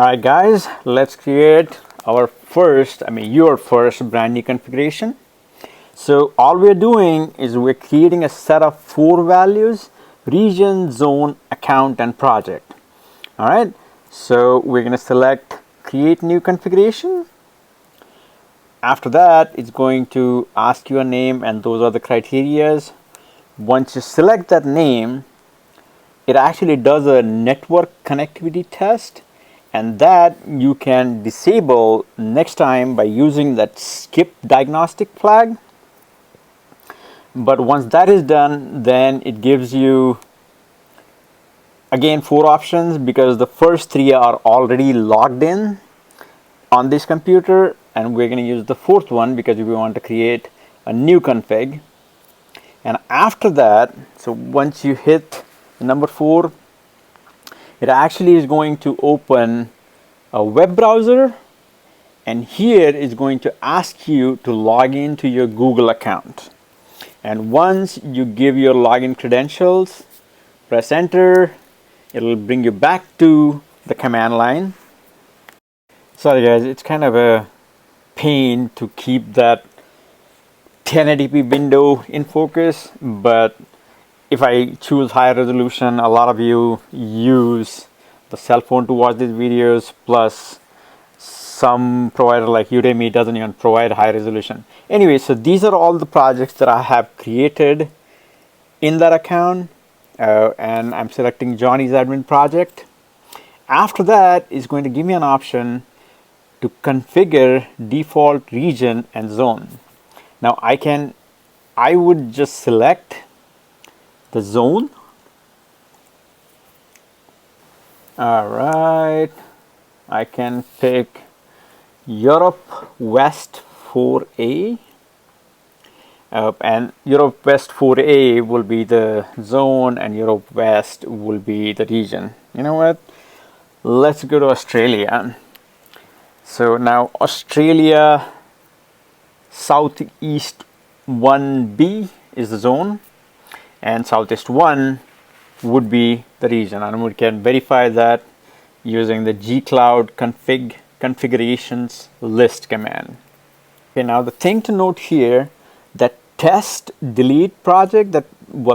Alright guys, let's create our first, your first brand new configuration. So all we're doing is we're creating a set of 4 values: region, zone, account, and project. Alright, so we're going to select create new configuration. After that, it's going to ask you a name, and those are the criterias. Once you select that name, it actually does a network connectivity test, and that you can disable next time by using that skip diagnostic flag. But once that is done, then it gives you again 4 options, because the first 3 are already logged in on this computer, and we're going to use the 4th one because we want to create a new config. And after that, so once you hit number 4, it actually is going to open a web browser, and here is going to ask you to log into your Google account. And once you give your login credentials, press enter. It'll bring you back to the command line. Sorry guys, it's kind of a pain to keep that 1080p window in focus, but if I choose higher resolution, a lot of you use the cell phone to watch these videos, plus some provider like Udemy doesn't even provide high resolution. Anyway, so these are all the projects that I have created in that account, and I'm selecting Johnny's admin project. After that is going to give me an option to configure default region and zone. Now I would just select the zone. Alright, I can pick Europe West 4A, and Europe West 4A will be the zone and Europe West will be the region. You know what? Let's go to Australia. So now Australia Southeast 1B is the zone, and Southeast 1 would be the region, and we can verify that using the gcloud configurations list command. Okay, now the thing to note here, that test delete project,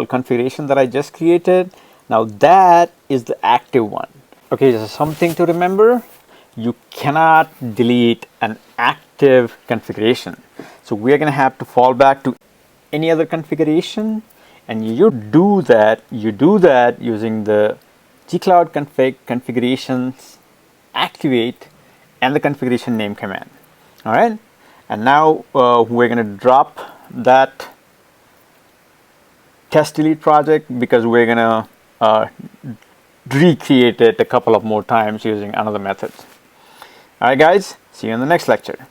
configuration that I just created, now that is the active one. Okay, so something to remember: you cannot delete an active configuration. So we're going to have to fall back to any other configuration, and you do that using the gcloud configurations activate and the configuration name command. All right, and now we're going to drop that test delete project because we're going to recreate it a couple of more times using another method. All right guys, see you in the next lecture.